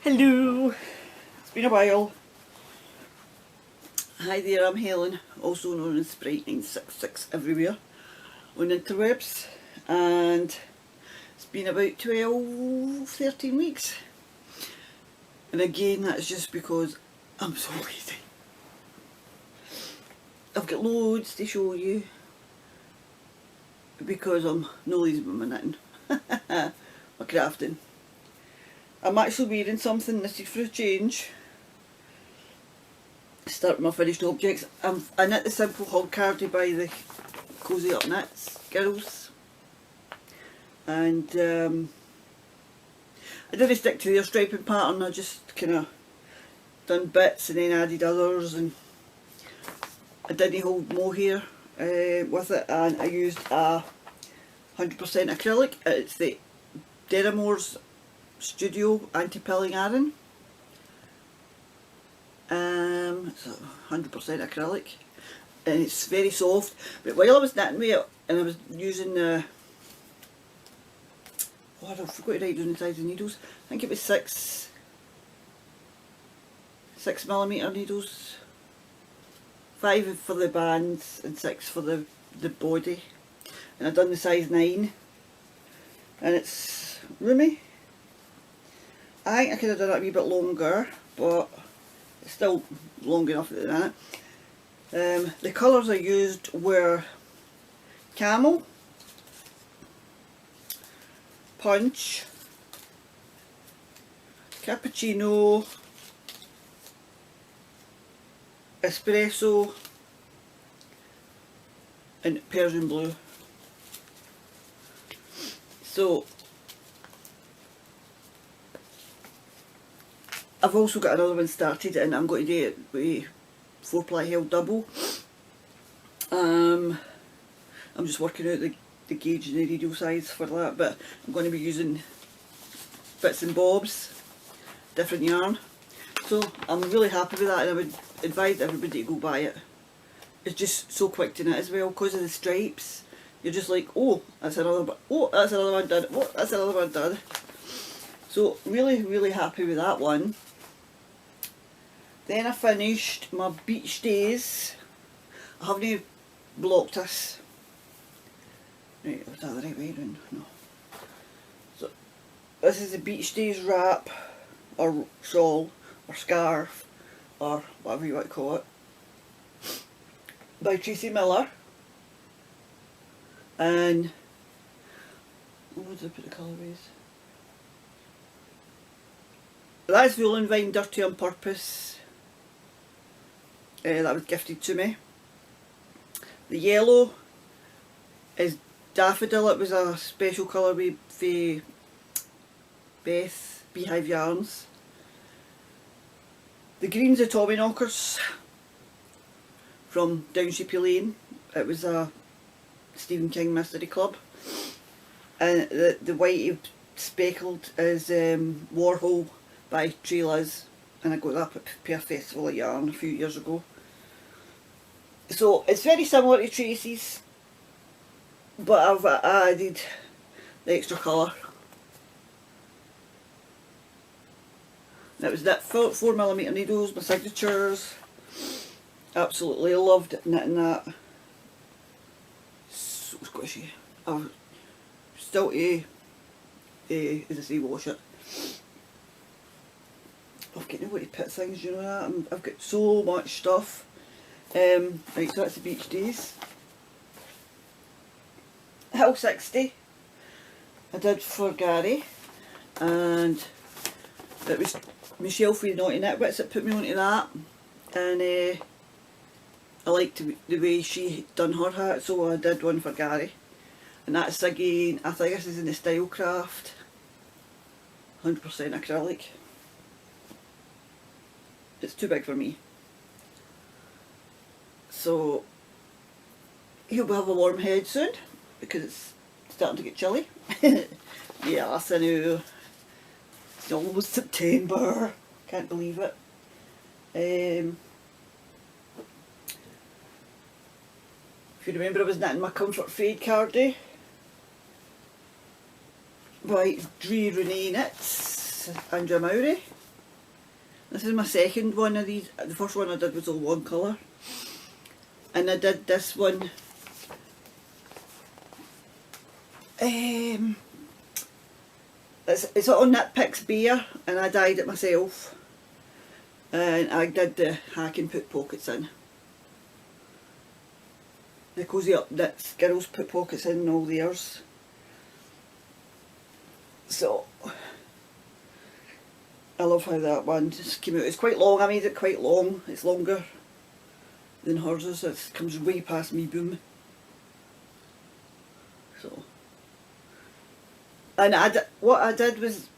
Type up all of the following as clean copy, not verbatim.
Hello, it's been a while. Hi there, I'm Helen, also known as Sprite966 everywhere on interwebs, and it's been about 13 weeks. And again, that's just because I'm so lazy. I've got loads to show you because I'm no lazy with my knitting, my crafting. I'm actually wearing something knitted for a change. Start with my finished objects. I knit the simple hug cardie by the Cozy Up Knits girls, and I didn't stick to their striping pattern. I just kind of done bits and then added others, and I didn't hold mohair with it, and I used a 100% acrylic. It's the Deramore's Studio Anti-Pilling Yarn. It's 100% acrylic and it's very soft. But while I was knitting with it and I was using the, I forgot to write down the size of needles. I think it was 6mm needles, 5 for the bands and 6 for the body, and I've done the size 9, and it's roomy. I think I could have done it a wee bit longer, but it's still long enough at the minute. The colours I used were Camel, Punch, Cappuccino, Espresso and Persian Blue. So I've also got another one started and I'm going to do it with 4-ply held double. I'm just working out the gauge and the radial size for that, but I'm going to be using bits and bobs, different yarn. So I'm really happy with that, and I would advise everybody to go buy it. It's just so quick to knit as well because of the stripes. You're just like, oh, that's another one, oh, that's another one done, oh, that's another one done. So really happy with that one. Then I finished my beach days. I haven't blocked this. Right, was that the right way around? No. So this is the beach days wrap, or shawl, or scarf, or whatever you want to call it, by Tracy Miller. And where did I put the colourways? That's Woolen Vine Dirty on Purpose. That was gifted to me. The yellow is Daffodil. It was a special colourway for Beth Beehive Yarns. The green's the Tommy Knockers from Downshippy Lane. It was a Stephen King mystery club. And the white speckled is Warhol by Tree Liz, and I got that at Pear Festival of Yarn a few years ago. So it's very similar to Tracy's, but I've added the extra colour. That was that 4mm needles, my signatures. Absolutely loved knitting that. So squishy. I've still to, as I say, wash it. I've got nowhere to put things, you know that. I've got so much stuff. Right, so that's the beach days. Hill 60 I did for Gary, and it was Michelle for the Naughty Knitbits that put me onto that, and I liked the way she done her hat, so I did one for Gary. And that's again, I think this is in the Style Craft, 100% acrylic. It's too big for me. So he'll have a warm head soon because it's starting to get chilly. Yes, I know. It's almost September. Can't believe it. If you remember, I was knitting my Comfort Fade cardie by Dree Renee Knits, Andrea Mowry. This is my second one of these. The first one I did was all one colour. And I did this one. It's on Nitpicks Bear, and I dyed it myself. And I did the hack and put pockets in. The Cozy Up Knits girls put pockets in all theirs. So I love how that one just came out. It's quite long, I made it quite long. It's longer than hers is. It comes way past me boom. So, and what I did was,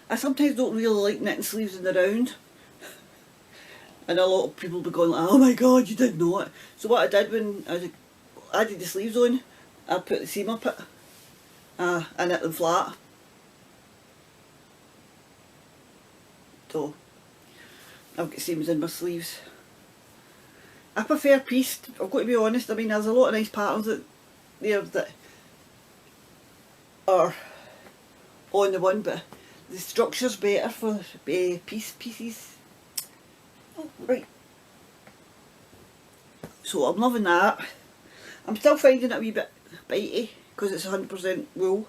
I sometimes don't really like knitting sleeves in the round. And a lot of people will be going like, oh my god, you did not. So what I did when I added the sleeves on, I put the seam up it. I knit them flat. So I've got seams in my sleeves. I prefer pieced, I've got to be honest. I mean, there's a lot of nice patterns there that are on the one, but the structure's better for pieces. Oh, right. So I'm loving that. I'm still finding it a wee bit bitey because it's 100% wool.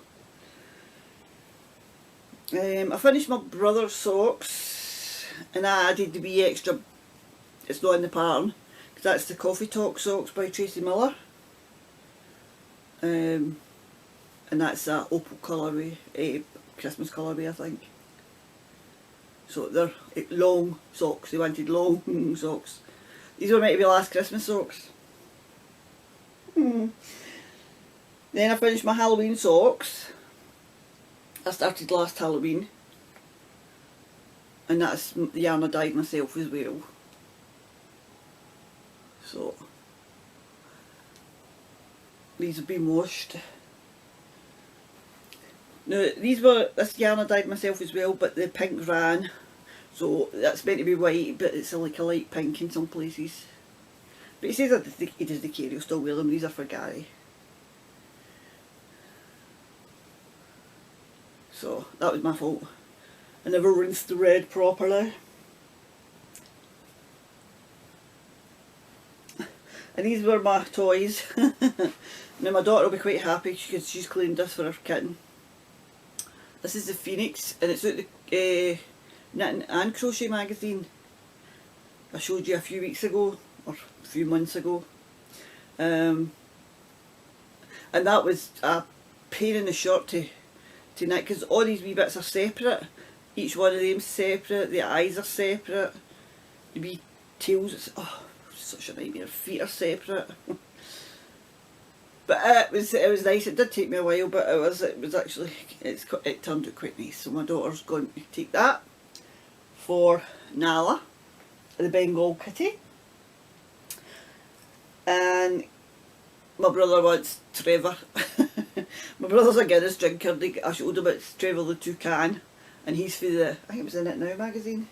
I finished my brother's socks and I added the wee extra, it's not in the pattern, because that's the Coffee Talk socks by Tracy Miller. And that's a opal colourway, Christmas colourway I think. So they're long socks, they wanted long socks. These were meant to be last Christmas socks. Then I finished my Halloween socks. I started last Halloween. And that's the yarn I dyed myself as well. So these have been washed. Now this yarn I dyed myself as well, but the pink ran. So that's meant to be white, but it's like a light pink in some places. But he says that he doesn't care, he'll still wear them. These are for Gary. So that was my fault. I never rinsed the red properly. And these were my toys. Now my daughter will be quite happy because she's claimed this for her kitten. This is the Phoenix, and it's out the Knitting and Crochet magazine. I showed you a few weeks ago, or a few months ago. And that was a pain in the shirt to knit, because all these wee bits are separate. Each one of them is separate, the eyes are separate, the wee tails, it's such a nightmare, feet are separate. But it was nice. It did take me a while, but it was actually, it turned out quite nice. So my daughter's going to take that for Nala, the Bengal kitty, and my brother wants Trevor. My brother's a Guinness drinker. I showed him it's Trevor the Toucan, and he's for the, I think it was the Knit Now magazine,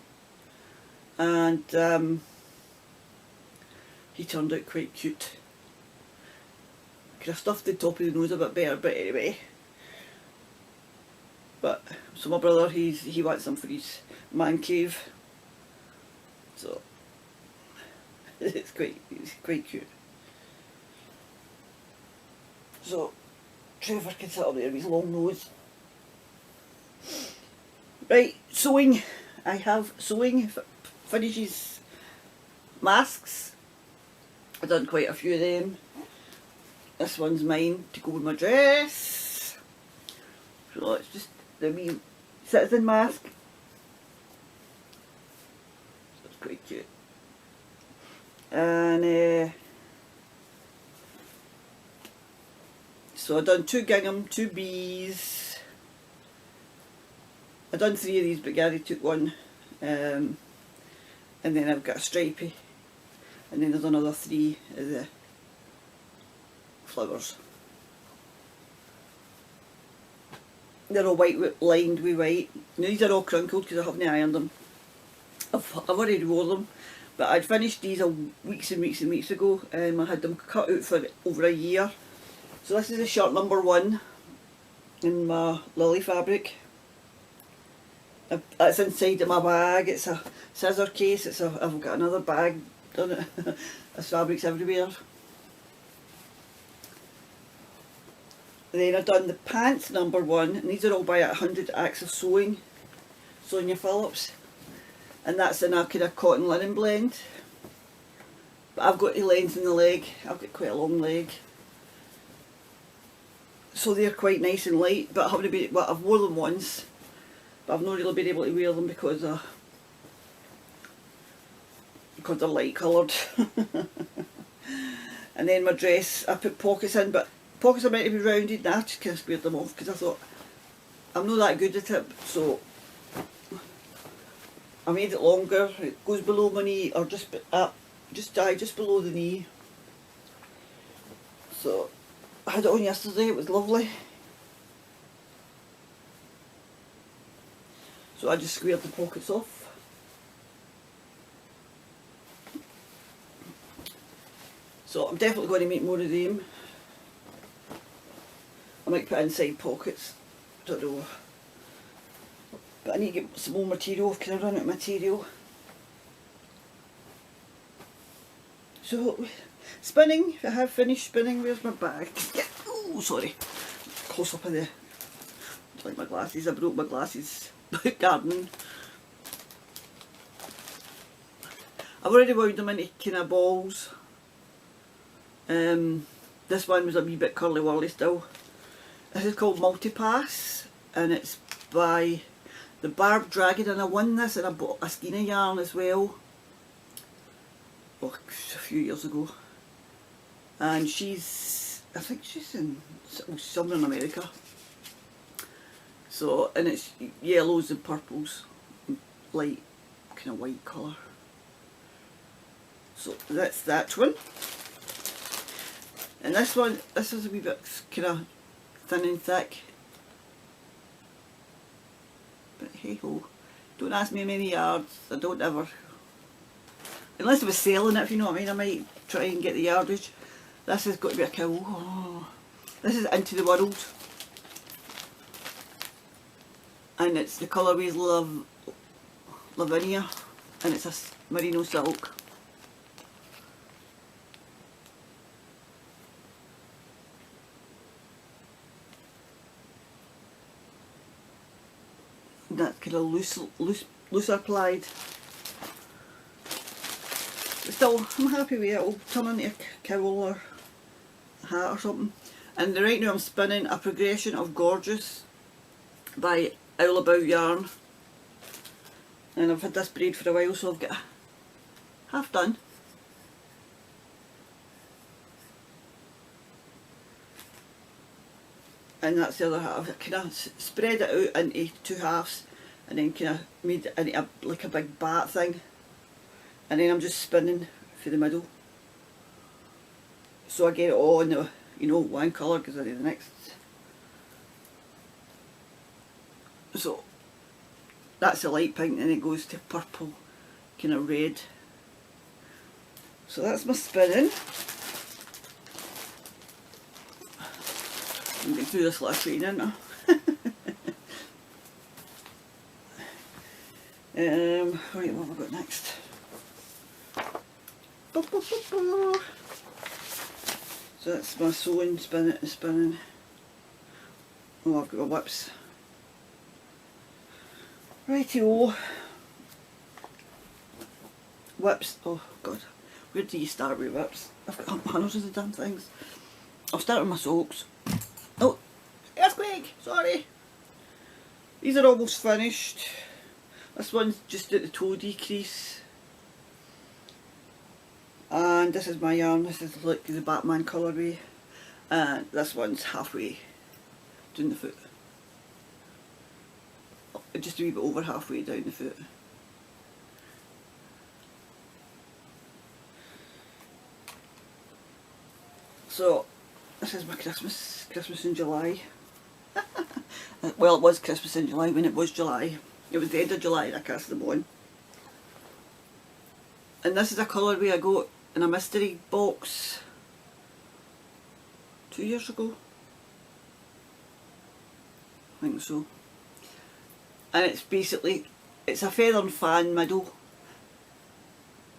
and he turned out quite cute. Could have stuffed the top of the nose a bit better, but anyway. But so my brother, he wants some for his man cave. So it's quite cute. So Trevor can sit up there with his long nose. Right, sewing. I have sewing finishes masks. I've done quite a few of them. This one's mine to go with my dress. So it's just the wee citizen mask. So it's quite cute. And so I've done 2 gingham, 2 bees. I've done 3 of these, but Gary took one. And then I've got a stripey. And then there's another 3 of the flowers. They're all white, lined with white. Now these are all crinkled because I haven't ironed them. I've already wore them, but I'd finished these weeks and weeks and weeks ago. I had them cut out for over a year. So this is the shirt number 1 in my Lily fabric. That's inside of my bag. It's a scissor case. I've got another bag on it. There's fabrics everywhere. Then I've done the pants #1, and these are all by 100 Acts of Sewing, Sonia Phillips, and that's in a kind of cotton linen blend. But I've got the length in the leg. I've got quite a long leg, so they're quite nice and light. But I've worn them once, but I've not really been able to wear them because they're light coloured. And then my dress, I put pockets in, but pockets are meant to be rounded, and I just kind of squared them off because I thought I'm not that good at it, so I made it longer. It goes below my knee, or just below the knee. So I had it on yesterday. It was lovely. So I just squared the pockets off. So I'm definitely going to make more of them. I might put inside pockets, don't know. But I need to get some more material because I run out of material. So, spinning, I have finished spinning. Where's my bag? Yeah. Oh, sorry. Close up of the... It's like my glasses, I broke my glasses gardening. I've already wound them into kind of balls. This one was a wee bit curly whirly still. This is called Multipass, and it's by the Barb Dragon, and I won this and I bought a skein of yarn as well, a few years ago. And I think she's somewhere in America. So, and it's yellows and purples, light kind of white colour. So that's that one. And this one, this is a wee bit kind of thin and thick. But hey ho, don't ask me how many yards. I don't ever, unless I was selling it, if you know what I mean, I might try and get the yardage. This has got to be a cow. Oh. This is Into the World, and it's the colourways Lavinia, and it's a merino silk. That kind of looser plied. But still, I'm happy with it. It'll turn into a cowl or a hat or something. And right now I'm spinning a progression of Gorgeous by Owl About Yarn. And I've had this braid for a while, so I've got half done. And that's the other half. I kind of spread it out into two halves, and then kind of made it into like a big bat thing, and then I'm just spinning for the middle, so I get it all in the, you know, one colour because I do the next. So that's the light pink, and it goes to purple, kind of red. So that's my spinning. I'm getting through this little train, aren't I? Right, what have I got next? So that's my sewing, spinning. Oh, I've got my whips. Righty-o. Whips, oh god, where do you start with whips? I've got hundreds of the damn things. I'll start with my socks. Oh, earthquake! Sorry. These are almost finished. This one's just at the toe decrease. And this is my yarn. This is like the Batman colourway. And this one's halfway down the foot. Just a wee bit over halfway down the foot. So this is my Christmas in July. Well, it was Christmas in July when it was July. It was the end of July that I cast them on. And this is a colourway I got in a mystery box 2 years ago. I think so. and it's basically, it's a feather and fan middle,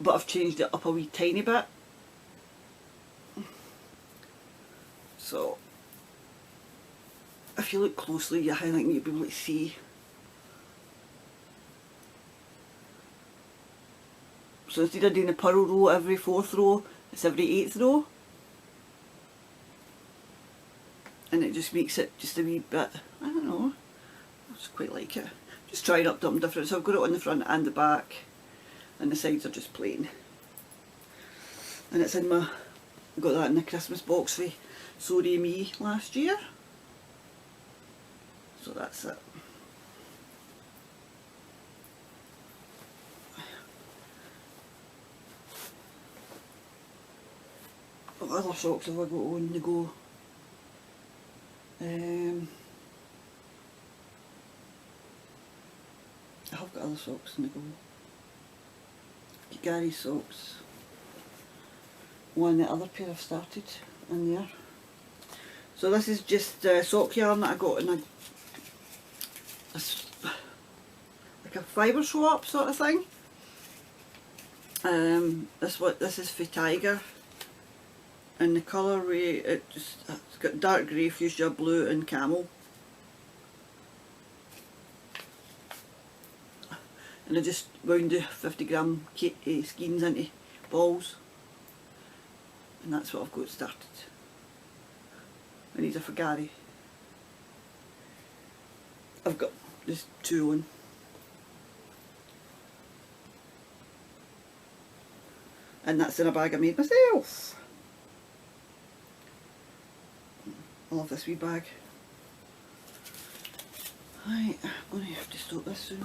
but I've changed it up a wee tiny bit. So if you look closely, I think you'll be able to see. So instead of doing a purl row every 4th row, it's every 8th row. And it just makes it just a wee bit, I don't know, I just quite like it. Just trying up something different. So I've got it on the front and the back, and the sides are just plain. And it's in my, I got that in the Christmas box for Sorry Me last year. So that's it. What other socks have I got on the go? I have got other socks on the go. Gary's socks. One, the other pair I've started in there. So this is just sock yarn that I got in like a fibre swap sort of thing. This is for Tiger, and the colourway, it's got dark grey, fuchsia, blue and camel. And I just wound the 50g skeins into balls, and that's what I've got started. And these are for Gary. I've got just 2 on. And that's in a bag I made myself. I love this wee bag. Right, I'm going to have to stop this soon.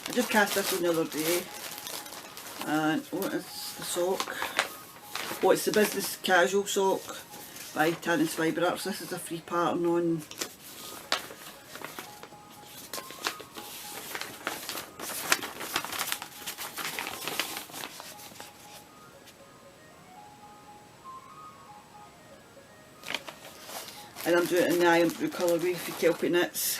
I just cast this on the other day, and what is the sock? Oh, it's the Business Casual sock by Tannis Fibre Arts. This is a free pattern on and I'm doing it in the iron blue colourway for Kelpie Knits.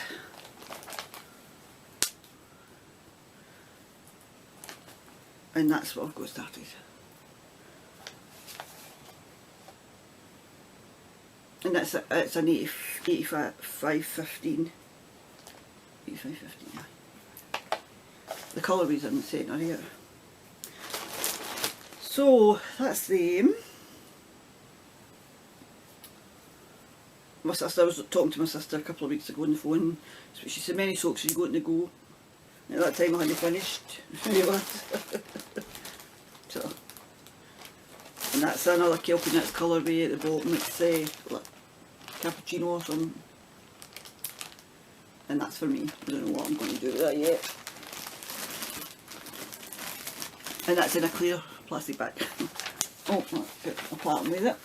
And that's what I've got started. And it's an 85-15. 85-15, yeah. The colourways in the centre here. So that's them. My sister, I was talking to my sister a couple of weeks ago on the phone. So she said, many socks are you going to go? At that time I hadn't finished. So, and that's another Kelpie Knits colourway at the bottom. It's like cappuccino or something. And that's for me. I don't know what I'm going to do with that yet. And that's in a clear plastic bag. Oh, let's get a pattern with it.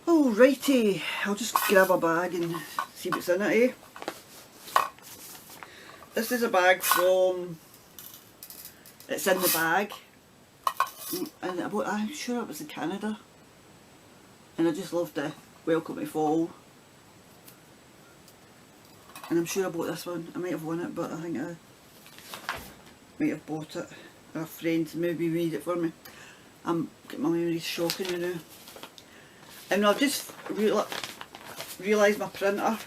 Alrighty, I'll just grab a bag and see what's in it, eh? This is a bag from, it's in the bag, and I'm sure it was in Canada, and I just love the Welcome to Fall, and I'm sure I bought this one. I might have won it, but I think I might have bought it. A friend maybe made it for me. I'm getting my memories shocking, you know. And I've just realised my printer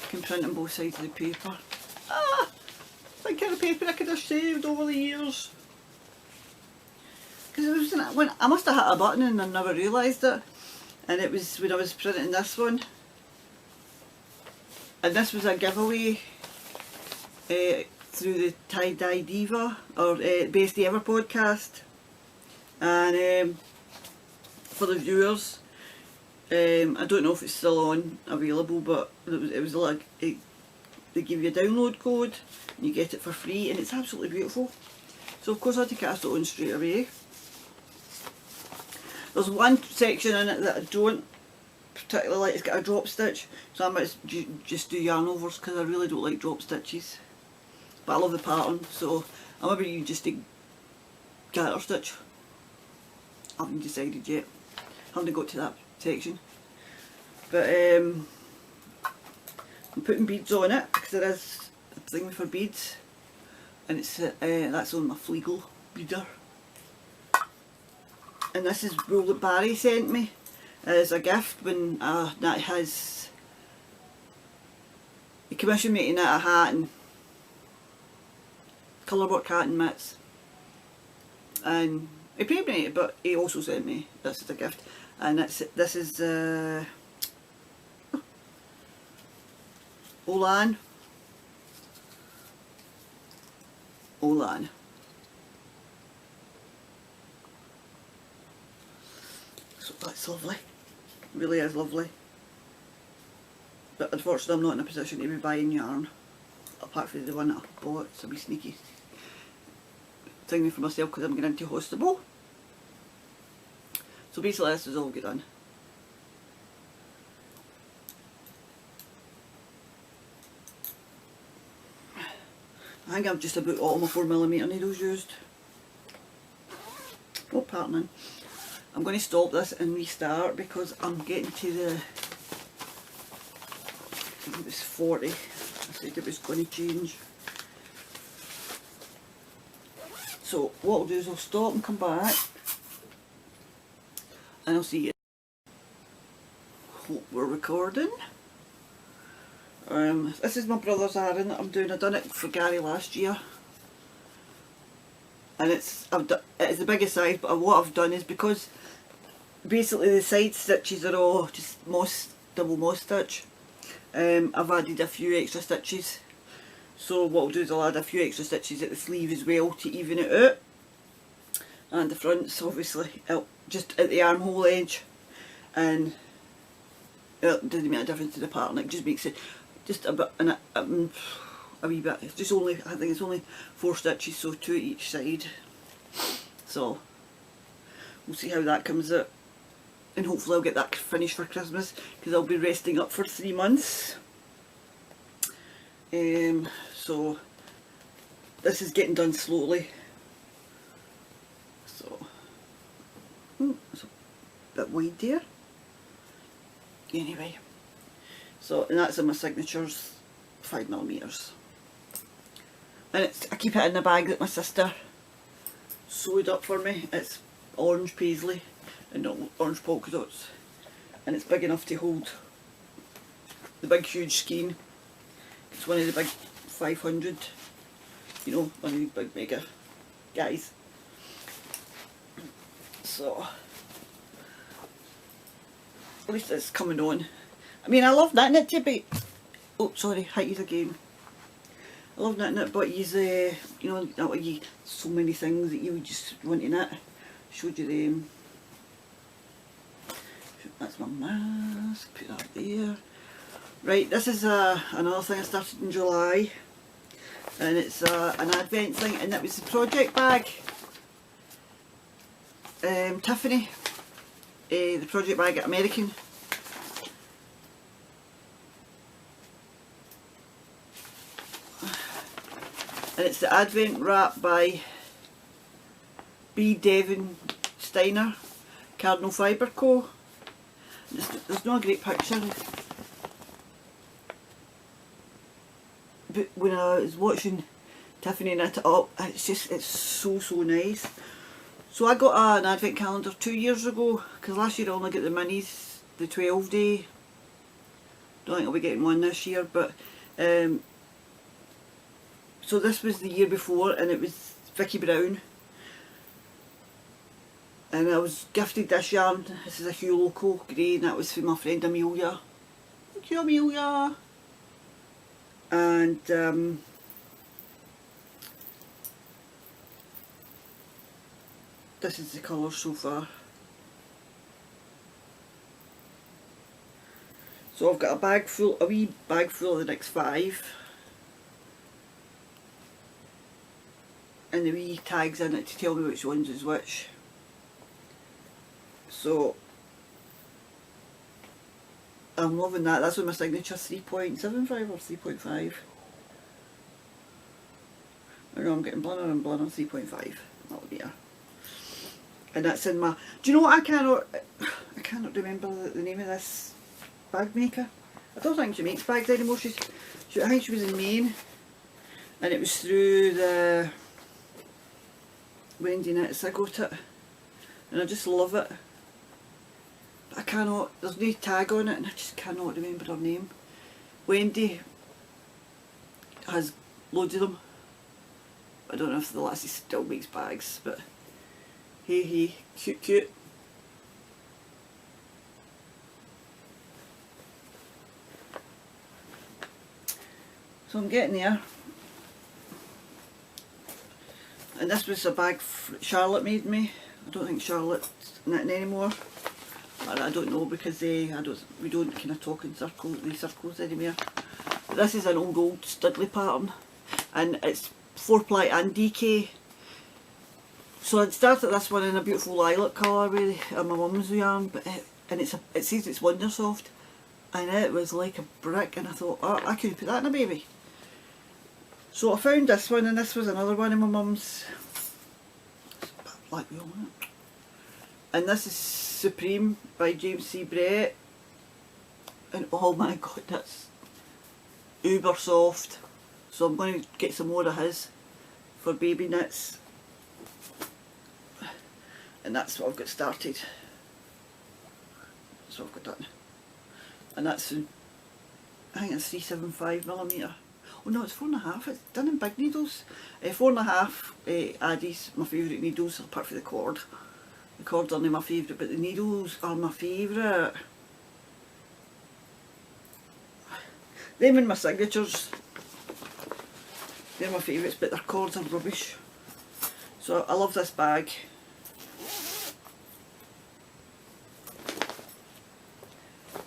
can print on both sides of the paper. Ah! That kind of paper I could have saved over the years. Because it was when I must have hit a button and I never realised it. And it was when I was printing this one. And this was a giveaway through the Tie-Dye Diva, or Best Ever podcast. And for the viewers, I don't know if it's still on available, but it was like they give you a download code and you get it for free, and it's absolutely beautiful. So of course I had to cast it on straight away. There's one section in it that I don't particularly like. It's got a drop stitch, so I might just do yarn overs because I really don't like drop stitches. But I love the pattern, so I maybe just do garter stitch. I haven't decided yet. haven't got to that section. But I'm putting beads on it because there is a thing for beads, and it's that's on my Fleagle beader. And this is wool that Barry sent me as a gift when he commissioned me to knit a hat and colourwork hat and mitts, and he paid me, but he also sent me this as a gift, and this is Olan. So that's lovely, really is lovely. But unfortunately I'm not in a position to be buying yarn, apart from the one that I bought. It's a wee sneaky thing for myself because I'm going into hospital. So basically this is all get done. I think I've just about all my 4mm needles used. Oh, pardon. I'm going to stop this and restart because I'm getting to the, I think it was 40. I said it was going to change. So what I'll do is I'll stop and come back and I'll see you. Hope we're recording. This is my brother's iron that I'm doing. I done it for Gary last year, and it's the biggest size. But what I've done is, because basically the side stitches are all just double moss stitch, I've added a few extra stitches. So what I'll do is I'll add a few extra stitches at the sleeve as well to even it out, and the fronts obviously just at the armhole edge, and it doesn't make a difference to the pattern. It just makes it just a bit, a wee bit. It's just only, I think it's only 4 stitches, so 2 each side. So we'll see how that comes out, and hopefully I'll get that finished for Christmas because I'll be resting up for 3 months. So this is getting done slowly. So it's a bit wide there. Anyway, so, and that's in my signatures, 5mm, and I keep it in the bag that my sister sewed up for me. It's orange paisley and not orange polka dots, and it's big enough to hold the big huge skein. It's one of the big 500, you know, one of these big mega guys. So at least it's coming on. I mean, I love knitting it too, but oh sorry, height again. I love knitting it, but you know, so many things that you would just want to knit. Showed you them. That's my mask. Put that there. Right, this is another thing I started in July, and it's an advent thing, and it was the project bag. Tiffany, the project bag at American. And it's the Advent wrap by B. Devon Steiner, Cardinal Fibre Co. There's not a great picture, but when I was watching Tiffany knit it up, it's so nice. So I got an advent calendar 2 years ago, because last year I only got the minis, the 12-day. Don't think I'll be getting one this year, but so this was the year before, and it was Vicky Brown, and I was gifted this yarn. This is a Hue Loco grey, and that was from my friend Amelia. Thank you, Amelia. And this is the colour so far. So I've got a wee bag full of the next 5, and the wee tags in it to tell me which ones is which. So I'm loving that. That's with my signature 3.75 or 3.5. I know I'm getting blunter and blunter. 3.5. That'll be her. And that's in my. Do you know what I can't cannot remember the name of this bag maker. I don't think she makes bags anymore. I think she was in Maine, and it was through the Wendy Knits I got it, and I just love it. But I cannot, there's no tag on it, and I just cannot remember her name. Wendy has loads of them. I don't know if the lassie still makes bags, but hey, cute. So I'm getting there. And this was a bag Charlotte made me. I don't think Charlotte's knitting anymore. I don't know, because we don't kind of talk in these circles anymore. But this is an old Studley pattern, and it's 4-ply and DK. So I'd started this one in a beautiful lilac colour with my mum's yarn, it says it's Wondersoft, and it was like a brick, and I thought, oh, I could put that in a baby. So I found this one, and this was another one of my mum's. Black wool, isn't it? And this is Supreme by James C. Brett, and oh my god, that's uber soft. So I'm going to get some more of his for baby knits, and that's what I've got started. That's what I've got done, and that's I think it's 375mm. Oh no, it's 4.5. It's done in big needles. 4.5 Addies, my favourite needles, apart from the cord. The cords aren't my favourite, but the needles are my favourite. Them and my signatures, they're my favourites, but their cords are rubbish. So I love this bag.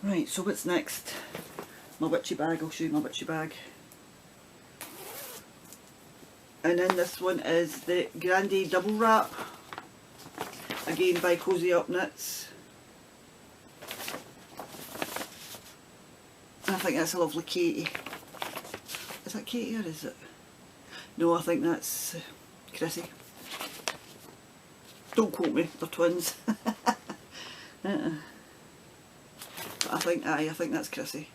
Right, so what's next? My witchy bag. I'll show you my witchy bag. And then this one is the Grande Double Wrap, again by Cozy Up Knits. I think that's a lovely Katie. Is that Katie or is it? No, I think that's Chrissy. Don't quote me, they're twins. But I think that's Chrissy.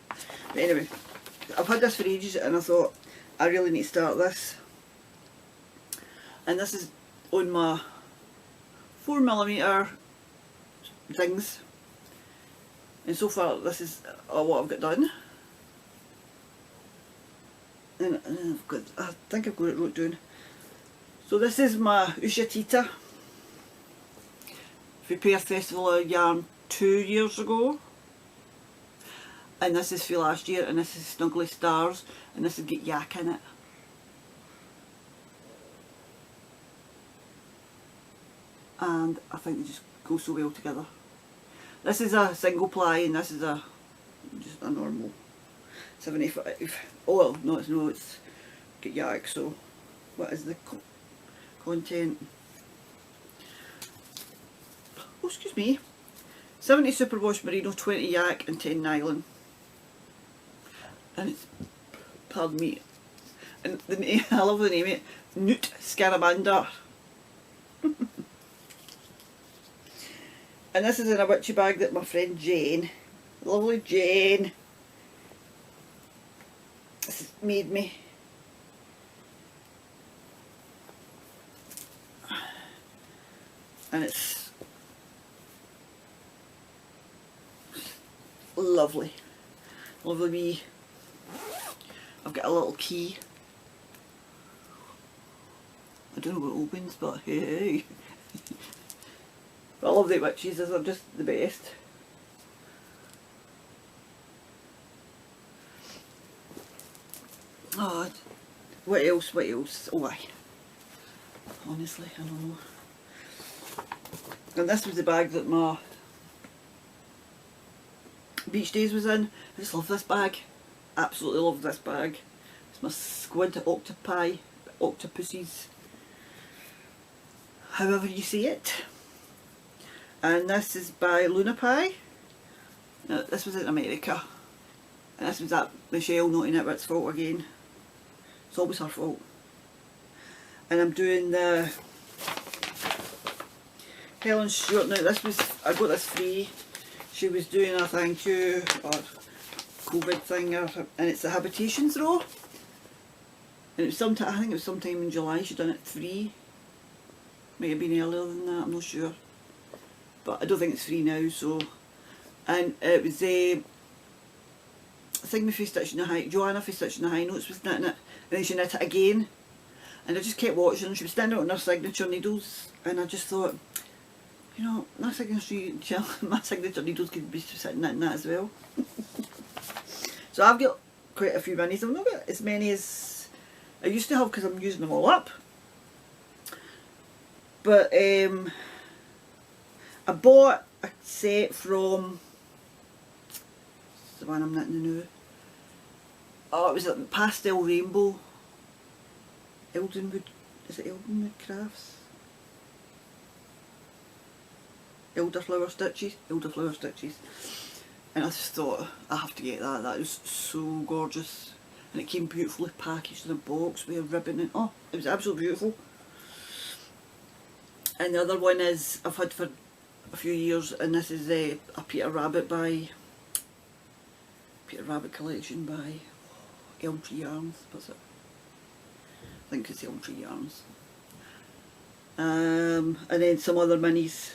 But anyway, I've had this for ages, and I thought I really need to start this. And this is on my 4mm things, and so far this is what I've got done. And I think I've got it wrote down. So this is my Usha Tita for Perth Festival of Yarn 2 years ago. And this is for last year, and this is Snuggly Stars, and this has got yak in it. And I think they just go so well together. This is a single ply, and this is just a normal 75. Oh well, no, it's got yak. So what is the content? Oh, excuse me. 70 superwash merino, 20 yak, and 10 nylon. And it's, pardon me, and the name, I love the name of it, Newt Scarabanda. And this is in a witchy bag that my friend Jane, lovely Jane, made me. And it's lovely, lovely wee. I've got a little key. I don't know what it opens, but hey. But I love the witches, they're just the best. Oh, what else? Oh, aye. Honestly, I don't know. And this was the bag that my beach days was in. I just love this bag. Absolutely love this bag. It's my squid octopuses, however you see it. And this is by Luna Pie. Now, this was in America. And this was at Michelle Naughty Knitwit's fault again. It's always her fault. And I'm doing the Helen Stewart. Now this was, I got this free. She was doing a thank you or COVID thing, and it's the Habitations row. And it was sometime, I think it was sometime in July she done it free. Might have been earlier than that, I'm not sure. But I don't think it's free now, so. And it was a thing for Stitching the High, Joanna for Stitching the High Notes was knitting it, and then she knit it again. And I just kept watching, she was standing on her signature needles, and I just thought, you know, my signature needles could be sitting knitting that as well. So I've got quite a few minis. I've not got as many as I used to have because I'm using them all up. But I bought a set from the one I'm knitting now. Oh, it was like Pastel Rainbow. Eldenwood, is it Eldenwood Crafts? Elderflower stitches. And I just thought, I have to get that. That is so gorgeous. And it came beautifully packaged in a box with a ribbon and oh, it was absolutely beautiful. And the other one is, I've had for a few years, and this is a Peter Rabbit collection by Elm Tree Yarns. What's it? I think it's Elm Tree Yarns. And then some other minis.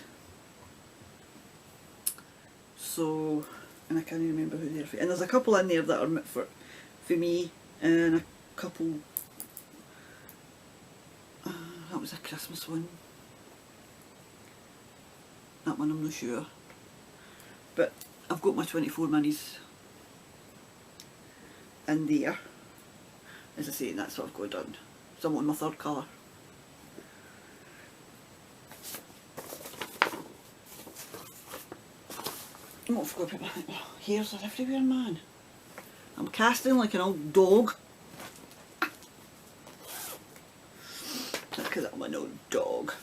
So, and I can't even remember who they're for. And there's a couple in there that are for me, and a couple, that was a Christmas one. That one I'm not sure. But I've got my 24 minis in there. As I say, and that's what I've got done. So I'm on my third colour. Oh, I forgot to put my hairs are everywhere, man. I'm casting like an old dog. That's because I'm an old dog.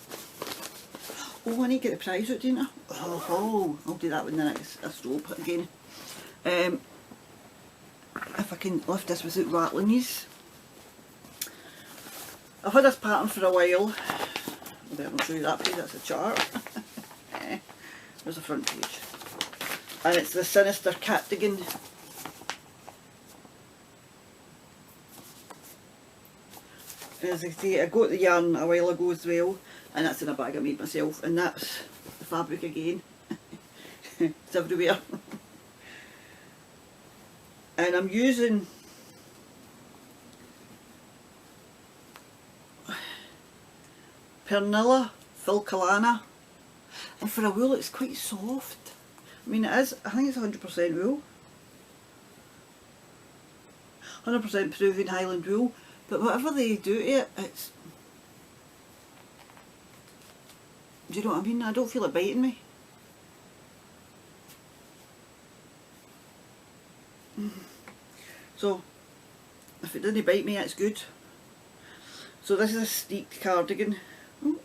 Oh, I need to get the prize out, didn't I? Oh, I'll do that when the next rope again. If I can lift this without rattling these. I've had this pattern for a while. I'll show you that page, that's a chart. There's the front page. And it's the Sinister Cardigan. As I say, I got the yarn a while ago as well, and that's in a bag I made myself, and that's the fabric again. It's everywhere. And I'm using Pernilla Filcolana, and for a wool it's quite soft. I mean, it is, I think it's 100% wool. 100% Peruvian Highland wool, but whatever they do to it, it's... Do you know what I mean? I don't feel it biting me. So, if it didn't bite me, it's good. So this is a steeked cardigan. Oh,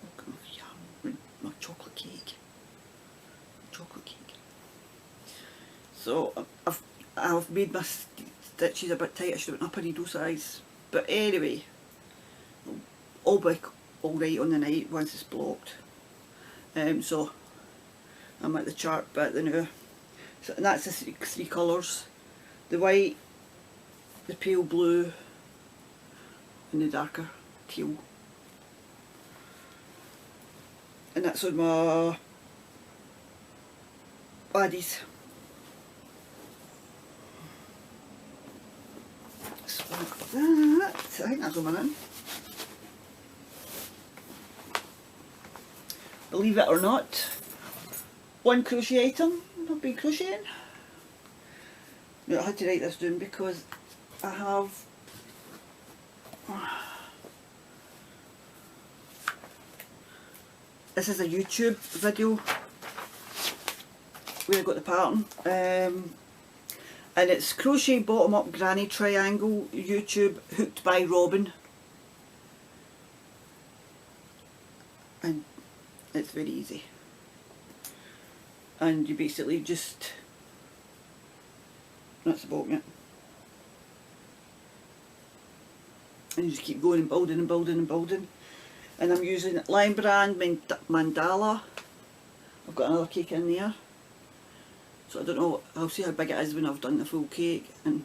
yum, my chocolate cake. Chocolate cake. So I've made my stitches a bit tight. I should have went up a needle size. But anyway, all be alright on the night once it's blocked. So I'm at the chart bit now. So, and that's the three colours. The white, the pale blue, and the darker teal. And that's on my baddies. So that, I think that's on my in. Believe it or not, one crochet item I've been crocheting. Now, I had to write this down because I have this is a YouTube video where I got the pattern, and it's crochet bottom up granny triangle YouTube hooked by Robin, and it's very easy, and you basically just, that's the bottom, yeah. And you just keep going and building and building and building. And I'm using Line Brand Mandala I've got another cake in there. So I don't know, I'll see how big it is when I've done the full cake, and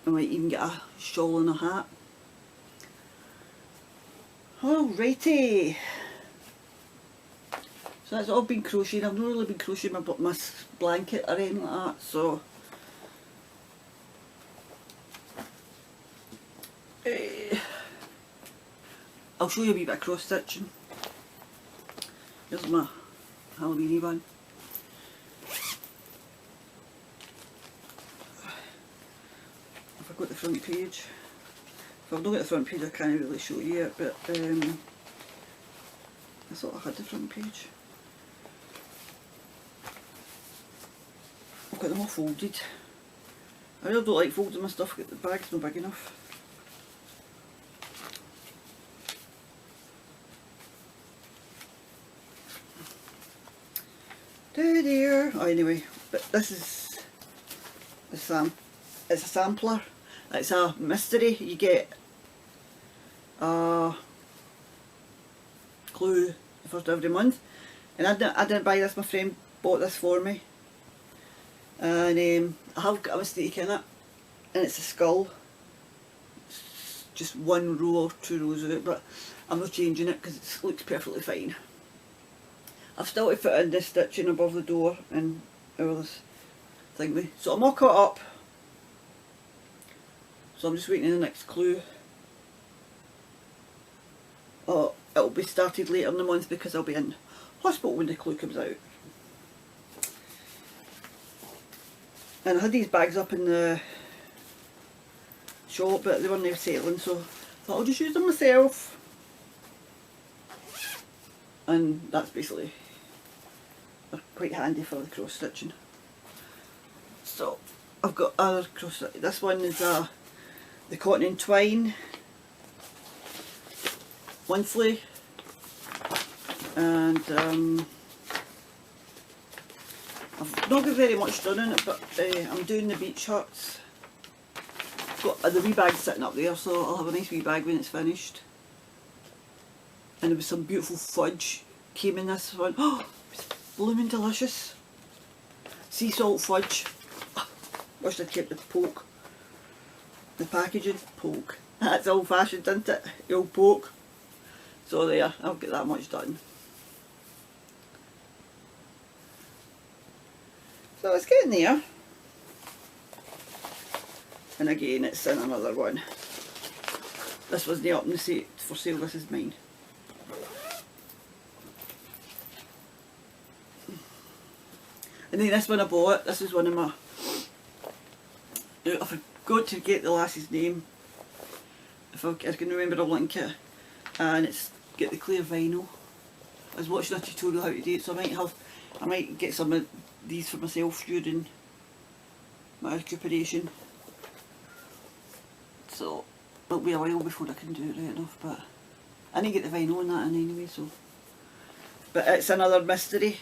I might even get a shawl and a hat. Alrighty. So that's all been crocheting. I've not really been crocheting my blanket or anything like that, so I'll show you a wee bit of cross stitching. Here's my Halloween one. If I've got the front page. If I've not got the front page I can't really show you it, but I thought I had the front page. I've got them all folded. I really don't like folding my stuff because the bag's not big enough. There. Oh, anyway, but this is it's a sampler. It's a mystery. You get a clue the first of every month, and I didn't buy this. My friend bought this for me, and I have got a mistake in it, and it's a skull. It's just one row or two rows of it, but I'm not changing it because it looks perfectly fine. I've still to fit in this stitching above the door and all this thingy. So I'm all caught up. So I'm just waiting for the next clue. Oh, it'll be started later in the month because I'll be in hospital when the clue comes out. And I had these bags up in the shop, but they weren't selling, so I thought I'll just use them myself. And that's basically, they're quite handy for the cross stitching. So I've got other cross stitching. This one is the cotton and twine monthly, and I've not got very much done in it, but I'm doing the beach huts. Got the wee bag sitting up there, so I'll have a nice wee bag when it's finished. And there was some beautiful fudge came in this one. Oh, it's blooming delicious. Sea salt fudge. Wish I'd kept the poke. The packaging. Poke. That's old fashioned, isn't it? The old poke. So there, I'll get that much done. So it's getting there. And again, it's in another one. This wasn't up in the set for sale, this is mine. And then this one I bought, this is one of my, I forgot to get the lass's name. If I can remember, I'll link it. And it's get the clear vinyl. I was watching a tutorial how to do it, so I might get some of these for myself during my recuperation. So it'll be a while before I can do it right enough, but I need to get the vinyl on that in anyway, so. But it's another mystery.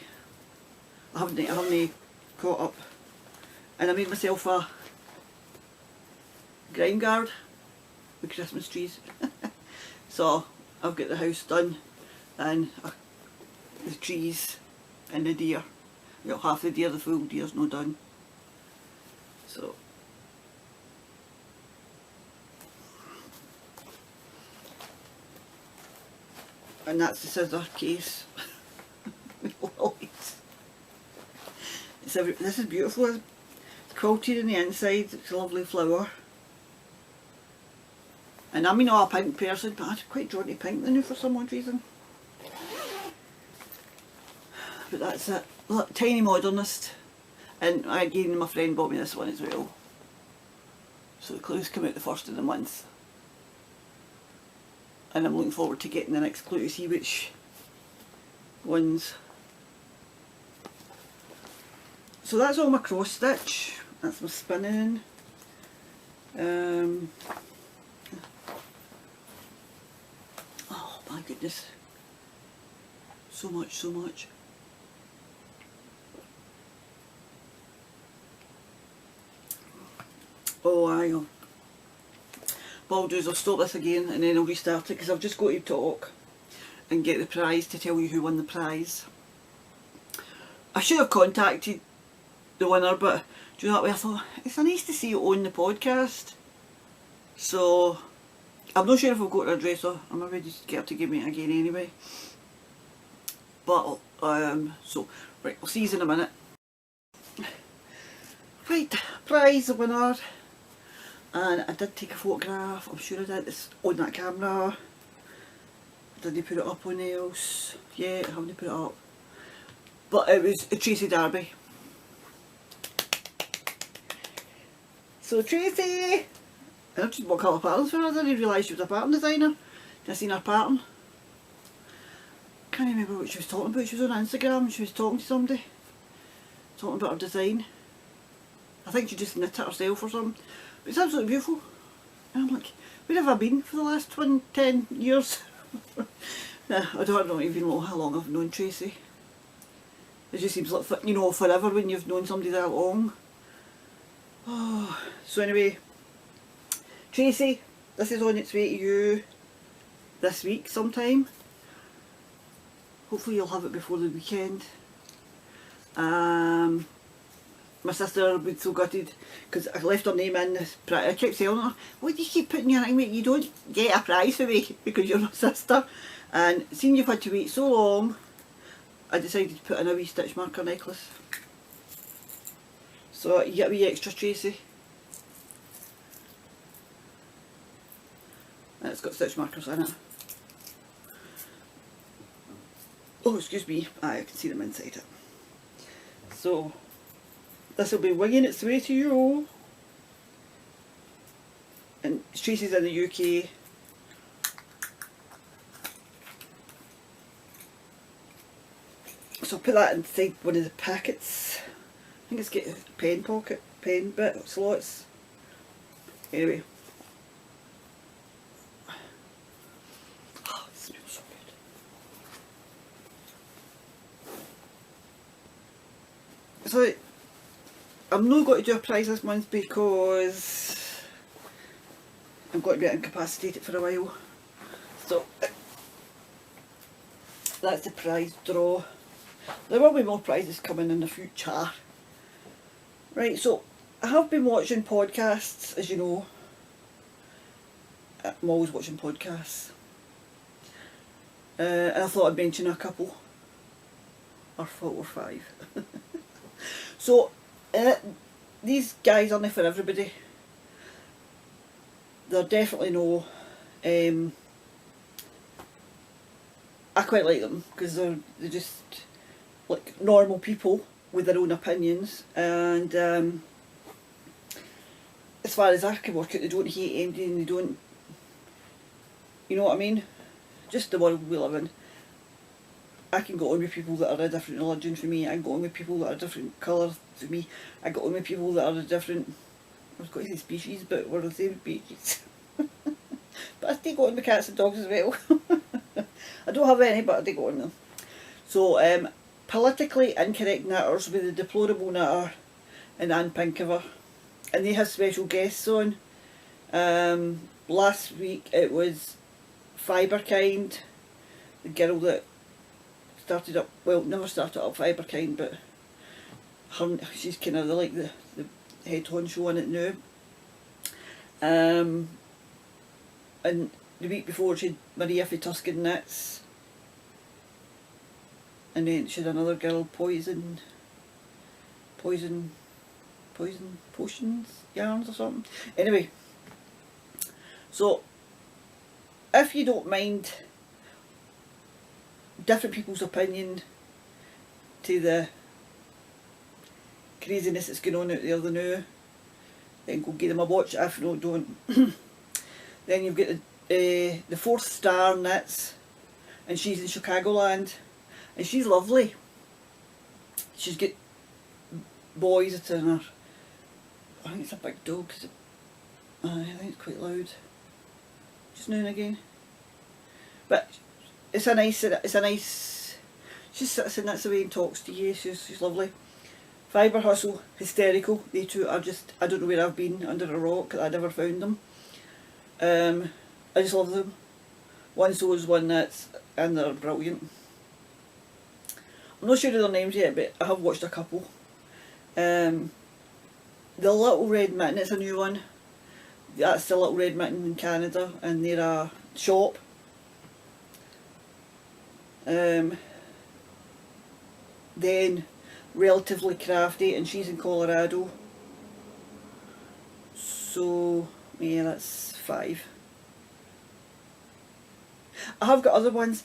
I haven't caught up. And I made myself a grime guard with Christmas trees. So I've got the house done, and the trees and the deer. You know, half the deer, the full deer's not done. So and that's the scissor case with lilies. This is beautiful. It's quilted on the inside. It's a lovely flower. And I'm not a pink person, but I'm quite drawn to pink now for some odd reason. But that's it. Look, tiny modernist. And again, my friend bought me this one as well. So the clues come out the first of the month. And I'm looking forward to getting the next clue to see which ones. So that's all my cross stitch. That's my spinning. Oh my goodness. So much, so much. Oh, what I'll do is I'll stop this again and then I'll restart it because I've just got to talk. and get the prize to tell you who won the prize. I should have contacted the winner, but do you know that way I thought it's nice to see it on the podcast. So I'm not sure if I've got her address, or I'm ready to get her to give me it again anyway. But so right, I'll see you in a minute. Right, prize winner, and I did take a photograph. I'm sure I did. It's on that camera. Did they put it up on else? Yeah, I haven't put it up. But it was Tracy Darby. So Tracy! I just bought colour patterns for her. I didn't realise she was a pattern designer. I seen her pattern. Can't remember what she was talking about. She was on Instagram. She was talking to somebody. Talking about her design. I think she just knit it herself or something. But it's absolutely beautiful. And I'm like, where have I been for the last 10 years? I don't even know how long I've known Tracy. It just seems like, you know, forever when you've known somebody that long. Oh, so anyway, Tracy, this is on its way to you this week sometime. Hopefully you'll have it before the weekend. My sister would be so gutted because I left her name in this. I kept telling her, why do you keep putting your name in? You don't get a prize for me because you're my sister. And seeing you've had to wait so long, I decided to put in a wee stitch marker necklace. So you get a wee extra, Tracy. And it's got stitch markers in it. Oh, excuse me, I can see them inside it. So this will be winging its way to you. And Tracy's in the UK. So I'll put that inside one of the packets. I think it's got a pen pocket, pen bit, slots. Anyway. Oh, it smells so good. So I'm not going to do a prize this month because I'm going to be incapacitated for a while. So that's the prize draw. There will be more prizes coming in the future. Right, so I have been watching podcasts, as you know. I'm always watching podcasts. And I thought I'd mention a couple. Or 4 or 5. So these guys aren't for everybody. They're definitely no. I quite like them because they're just like normal people with their own opinions, and as far as I can work out, they don't hate anybody and they don't, you know what I mean? Just the world we live in. I can go on with people that are a different religion from me. I can go on with people that are a different colour to me. I go on with people that are a different, I was going to say species, but we're the same species. But I still go on with cats and dogs as well. I don't have any, but I do go on them. So, politically incorrect knitters with the deplorable knitter and Anne Pinkover. And they have special guests on. Last week it was Fiberkind, the girl that started up, well, never started up Fiberkind, but she's kind of like the head honcho on it now. And the week before she had Maria for Tuscan Knits, and then she had another girl, Potions yarns or something. Anyway, so if you don't mind different people's opinion to the craziness that's going on out there now, then go give them a watch. If not, don't. Then you've got the 4th Star Knits, and she's in Chicagoland, and she's lovely. She's got boys that are in her. I think it's a big dog. I think it's quite loud. Just now and again. But it's a nice. She sits and knits away and talks to you. She's lovely. Fibre Hustle, hysterical. They two are just. I don't know where I've been under a rock. I never found them. I just love them. One so's one that's, and they're brilliant. I'm not sure of their names yet, but I have watched a couple. The Little Red Mitten, it's a new one. That's the Little Red Mitten in Canada, and they're a shop. Then Relatively Crafty, and she's in Colorado. So yeah, that's 5. I have got other ones,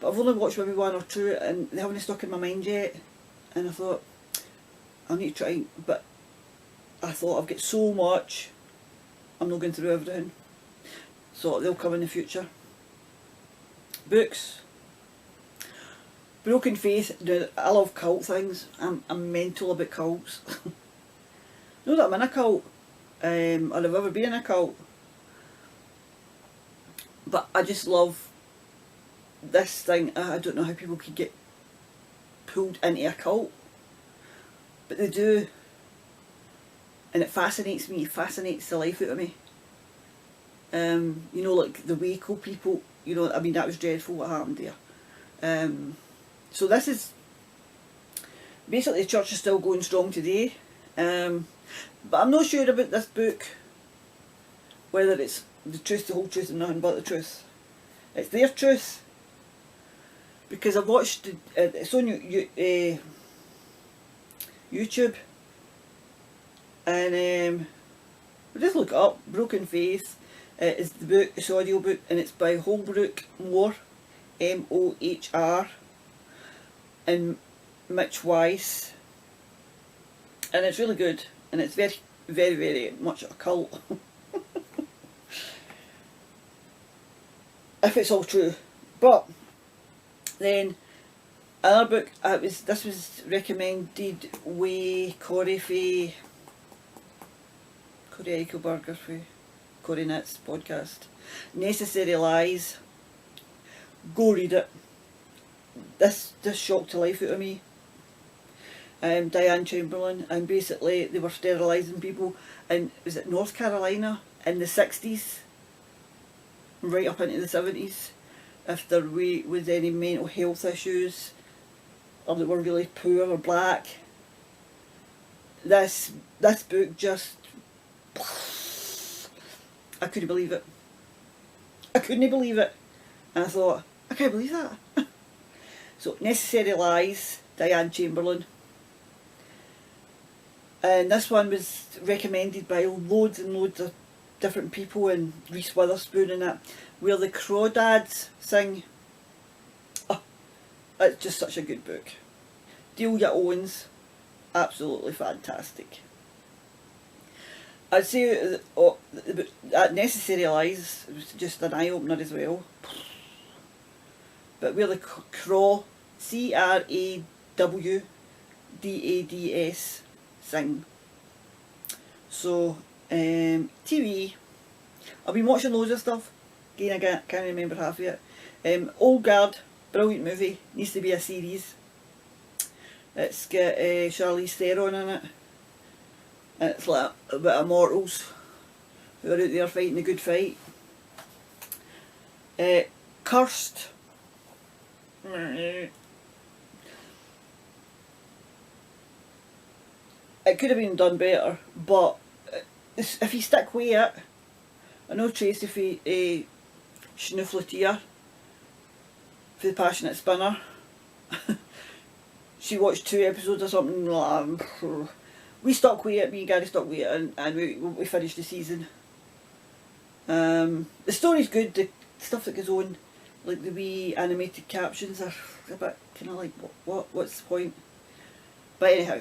but I've only watched maybe 1 or 2, and they haven't stuck in my mind yet. And I thought I need to try, but I thought I've got so much, I'm not going through everything, so they'll come in the future. Books. Broken Faith. Now, I love cult things. I'm mental about cults. Not that I'm in a cult, or I've ever been in a cult, but I just love this thing. I don't know how people can get pulled into a cult, but they do, and it fascinates me. It fascinates the life out of me. You know, like the Waco people. You know, I mean, that was dreadful what happened there. So this is basically, the church is still going strong today, but I'm not sure about this book, whether it's the truth, the whole truth, and nothing but the truth. It's their truth, because I've watched it's on YouTube, and just look it up. Broken Faith is the book, it's audio book, and it's by Holbrook Moore, M-O-H-R, and Mitch Weiss, and it's really good, and it's very, very, very much a cult. If it's all true. But then another book, this was recommended way Corey Eichelberger for Corey Knits podcast. Necessary Lies. Go read it. This shocked the life out of me. Diane Chamberlain, and basically they were sterilising people in, was it North Carolina in the 60s, right up into the 70s, if there was any mental health issues, or they were really poor or black. This book just, I couldn't believe it. I couldn't believe it. And I thought, I can't believe that. So, Necessary Lies, Diane Chamberlain. And this one was recommended by loads and loads of different people, and Reese Witherspoon and that, where the Crawdads sing. Oh, it's just such a good book. Delia Owens, absolutely fantastic. I'd say that Necessary Lies was just an eye-opener as well. But where the Craw, C-R-A-W-D-A-D-S, sing. So, TV, I've been watching loads of stuff. Again, I can't remember half of it. Old Guard, brilliant movie, needs to be a series. It's got Charlize Theron in it. And it's like a bit of mortals who are out there fighting the good fight. Cursed. It could have been done better, but if you stick with it, I know Tracy for Schnuffletier for The Passionate Spinner. She watched 2 episodes or something. We stuck with it, me and Gary stuck with it, and we finished the season. The story's good, the stuff that goes on, like the wee animated captions are a bit kind of like, what's the point? But anyhow,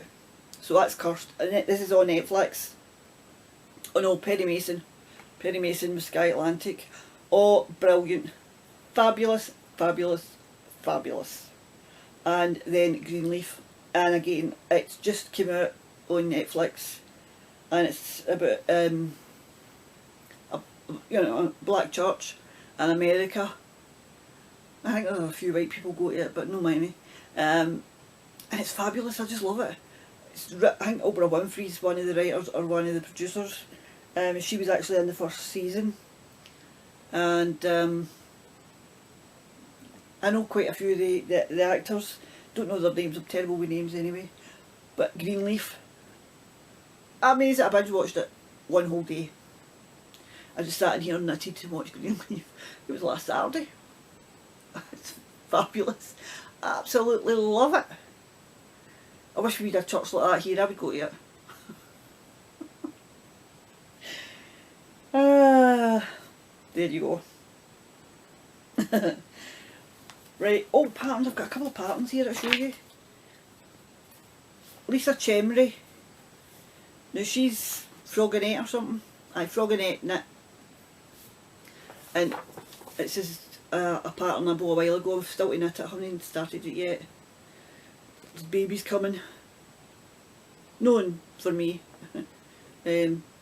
so that's Cursed, and this is on Netflix. Oh no, Perry Mason with Sky Atlantic. Oh, brilliant, fabulous, fabulous, fabulous. And then Greenleaf, and again, it's just came out on Netflix, and it's about a black church in America. I think there's a few white people go to it, but no mind me. And it's fabulous. I just love it. I think Oprah Winfrey's one of the writers or one of the producers. She was actually in the first season, and I know quite a few of the actors. Don't know their names, I'm terrible with names anyway. But Greenleaf, amazing. I binge watched it one whole day. I just sat in here and knitted to watch Greenleaf. It was last Saturday. It's fabulous. Absolutely love it. I wish we'd have church like that here, I would go to it. There you go. Right, oh, patterns. I've got a couple of patterns here I'll show you. Lisa Chemery. Now she's Frogginette or something. Aye, Frogginette knit. And it's just a pattern I bought a while ago. I've still to knit it, I haven't started it yet. There's babies coming. Known for me.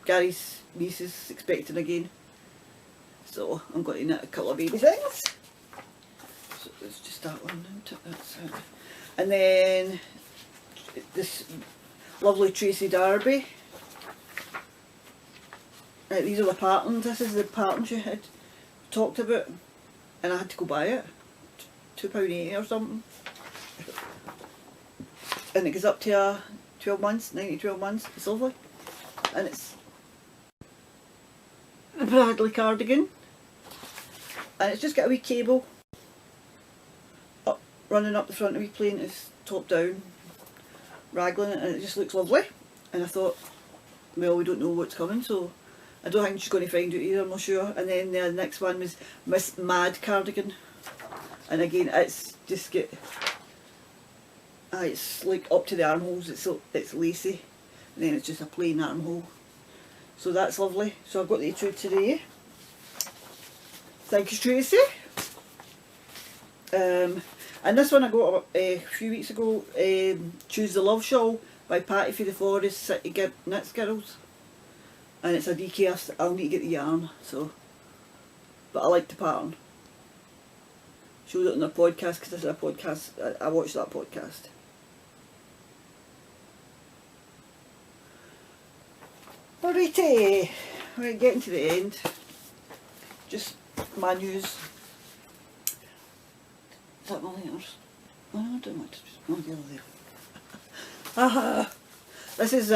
Gary's niece is expecting again. So I'm going to knit a couple of baby things. So it's just that one, isn't it? That's it. And then this lovely Tracy Darby. These are the patterns. This is the pattern she had talked about, and I had to go buy it. £2.80 or something. And it goes up to 12 months, 9 to 12 months. It's lovely. And it's the Bradley cardigan. And it's just got a wee cable running up the front, a wee plain is top down, raglan, and it just looks lovely. And I thought, well, we don't know what's coming, so I don't think she's going to find out either, I'm not sure. And then the next one was Miss Mad cardigan, and again it's just get it's like up to the armholes. It's lacy, and then it's just a plain armhole. So that's lovely. So I've got the two today. Thank you, Tracy. And this one I got a few weeks ago, Choose the Love Shawl by Patty for the Forest City Knits Girls. And it's a DK, I'll need to get the yarn, so. But I like the pattern. Showed it on a podcast, because this is a podcast, I watched that podcast. Alrighty, we're getting to the end. Just my news. Is that my letters? Oh no, I don't want to. Oh, the other there. Aha! This is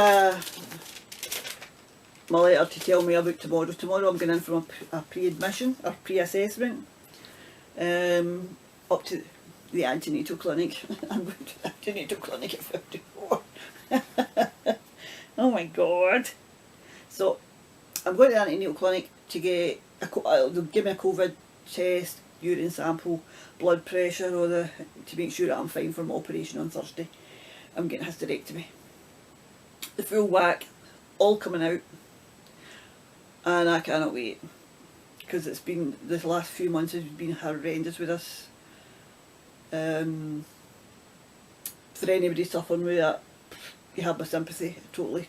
my letter to tell me about tomorrow. Tomorrow I'm going in for a pre-admission, or pre-assessment. Up to the antenatal clinic. I'm going to the antenatal clinic at 54. Oh my god. So, I'm going to the antenatal clinic to get they'll give me a COVID test, urine sample, blood pressure, to make sure that I'm fine for my operation on Thursday. I'm getting a hysterectomy. The full whack, all coming out, and I cannot wait, because it's been, the last few months has been horrendous with this. For anybody suffering with that, you have my sympathy, totally.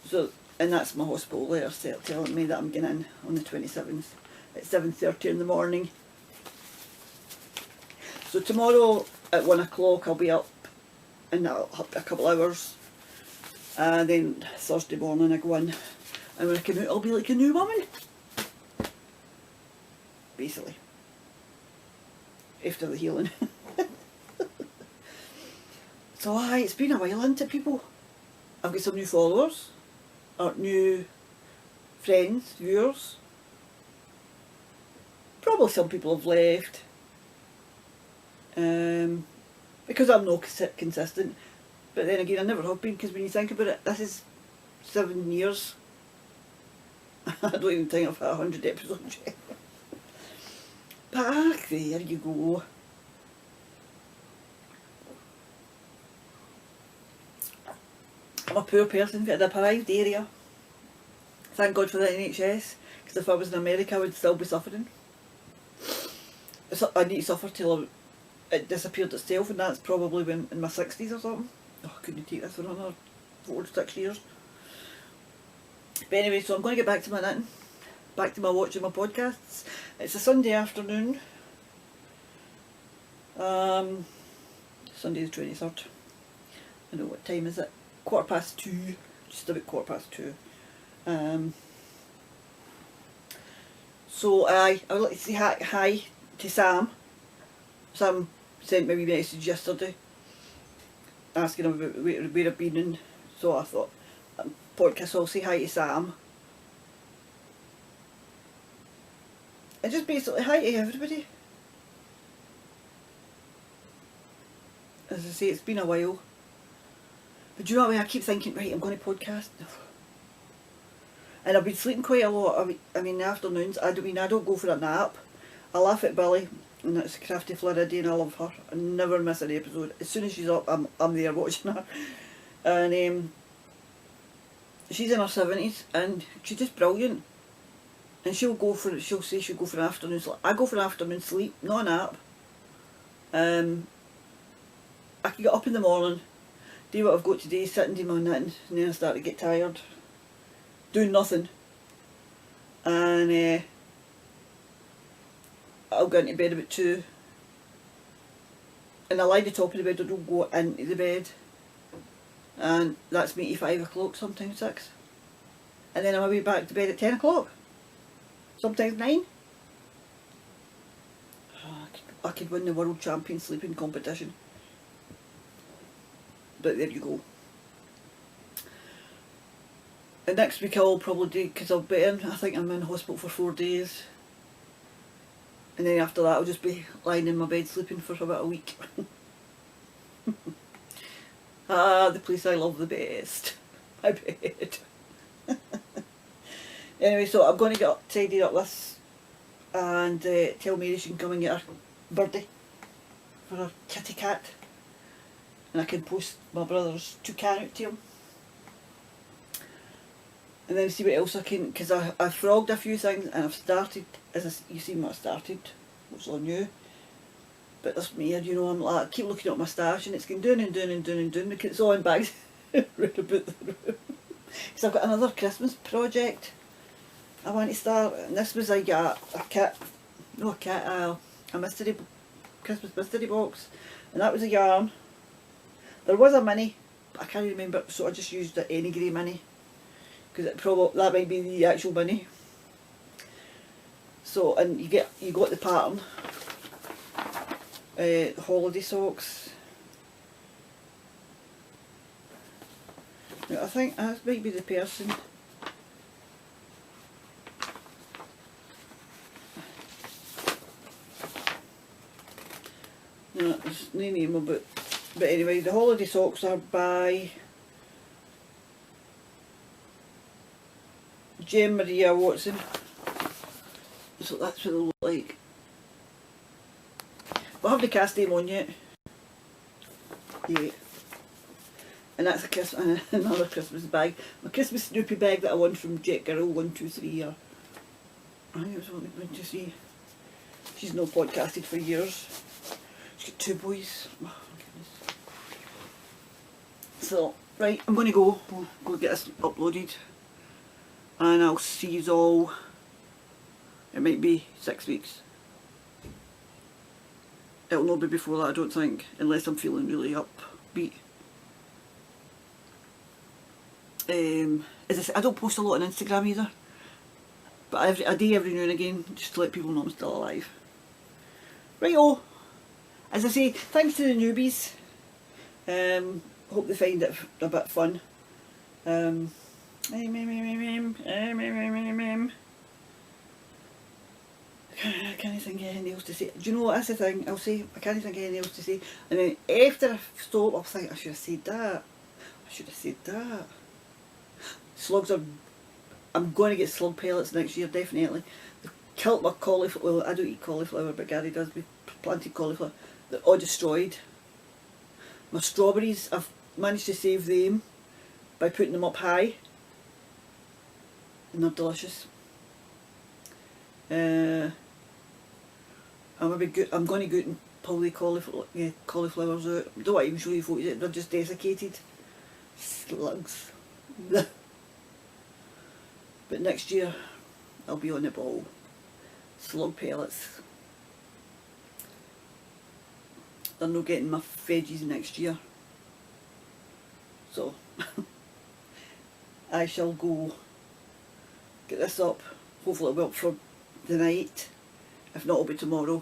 So, and that's my hospital letter telling me that I'm getting in on the 27th at 7:30 in the morning. So tomorrow at 1 o'clock I'll be up in a couple hours, and then Thursday morning I go in, and when I come out I'll be like a new woman, basically, after the healing. So aye, it's been a while, isn't it, people? I've got some new followers, or new friends, viewers. Probably some people have left, because I'm not consistent. But then again, I never have been, because when you think about it, this is 7 years. I don't even think I've had 100 episodes yet. But there you go. I'm a poor person for a deprived area. Thank God for the NHS, because if I was in America I would still be suffering. I need to suffer till it disappeared itself, and that's probably when in my 60s or something. Oh, I couldn't take this for another 4 to 6 years. But anyway, so I'm going to get back to my knitting, back to my watching my podcasts. It's a Sunday afternoon, Sunday the 23rd. I know, what time is it? 2:15, just about 2:15. So I would like to say hi to Sam. Sam sent me a wee message yesterday asking about where I've been, and so I thought, podcast, I'll say hi to Sam. And just basically hi to everybody. As I say, it's been a while. But do you know what I mean? I keep thinking, right, I'm going to podcast. And I've been sleeping quite a lot. I mean, in the afternoons, I don't go for a nap. I laugh at Billy, and that's Crafty Floridian, I love her. I never miss an episode. As soon as she's up, I'm there watching her. And she's in her 70s, and she's just brilliant. And she'll say she'll go for an afternoon sleep. I go for an afternoon sleep, not a nap. I can get up in the morning, do what I've got to do, sit and do my knitting, and then I start to get tired, doing nothing. And I'll go into bed about 2. And I lie at the top of the bed, I don't go into the bed. And that's me to 5 o'clock, sometimes 6. And then I'm maybe back to bed at 10 o'clock. Sometimes 9. I could win the world champion sleeping competition. But there you go. And next week I'll probably do, because I'll be in, I think I'm in hospital for 4 days. And then after that I'll just be lying in my bed sleeping for about a week. The place I love the best. My bed. Anyway, so I'm going to get tidied up this and tell Mary she can come and get her birdie for her kitty cat. And I can post my brother's toucan out to him. And then see what else I can, because I've frogged a few things and I've started, you see what I started, what's on you. But this weird, you know, I'm like, I keep looking at my stash and it's going down and down and down and down because it's all in bags round about the room. Because I've got another Christmas project I want to start, and this was like a mystery, Christmas mystery box, and that was a yarn. There was a mini, but I can't remember, so I just used the any grey mini, because that might be the actual mini. So, and you got the pattern, holiday socks. Now, I think that might be the person. No, there's no name of it. But anyway, the holiday socks are by Jem Maria Watson. So that's what they look like. But I haven't cast them on yet. Yeah. And that's another Christmas bag. My Christmas Snoopy bag that I won from Jet Girl 123. I think it was only going to see. She's not podcasted for years. She's got 2 boys. Oh, goodness. So, right, I'm going to go get this uploaded. And I'll see you all. It might be 6 weeks. It'll not be before that, I don't think, unless I'm feeling really upbeat. As I say, I don't post a lot on Instagram either, but every now and again, just to let people know I'm still alive. Right-o, as I say, thanks to the newbies. Hope they find it a bit fun. I can't think of anything else to say. Do you know what, that's the thing, I'll say, I can't think of anything else to say, and then after I stop, I'll think, I should have said that. I should have said that. Slugs are, I'm going to get slug pellets next year, definitely. They've killed my cauliflower, well, I don't eat cauliflower, but Gary does, we planted cauliflower. They're all destroyed. My strawberries, I've managed to save them by putting them up high. And they're delicious. I'm going to go out and pull the cauliflowers out. I don't want to even show you photos, they're just desiccated. Slugs. But next year I'll be on the ball. Slug pellets. They're not getting my veggies next year. So I shall go get this up. Hopefully it'll be up for the night. If not, it'll be tomorrow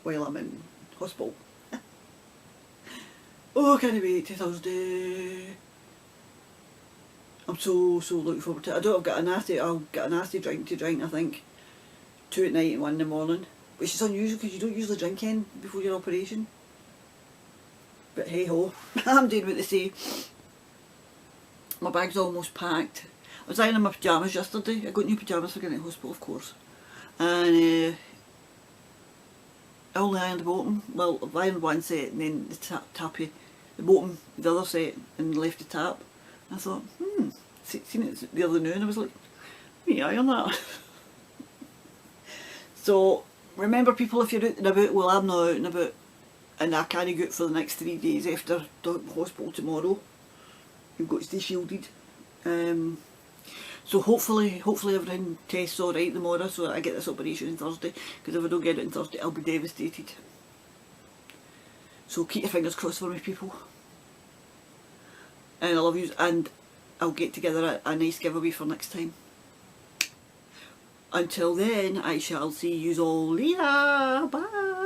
while I'm in hospital. Oh, I can't wait to Thursday. I'm so looking forward to it. I'll get a nasty drink to drink, I think. 2 at night and 1 in the morning. Which is unusual because you don't usually drink in before your operation. But hey ho, I'm doing what they say. My bag's almost packed. I was ironing my pyjamas yesterday. I got new pyjamas for getting to hospital, of course. And I only ironed the bottom. Well, I've ironed one set and then the bottom, the other set, and left the tap. I thought, seen it the other noon, I was like, let me iron that. So, remember people, if you're out and about, well I'm not out and about, and I can't go out for the next 3 days after the hospital tomorrow. You've got to stay shielded. So hopefully everything tests alright tomorrow, so I get this operation on Thursday, because if I don't get it on Thursday I'll be devastated. So keep your fingers crossed for me, people. And I love you, and I'll get together a nice giveaway for next time. Until then, I shall see you all later. Bye.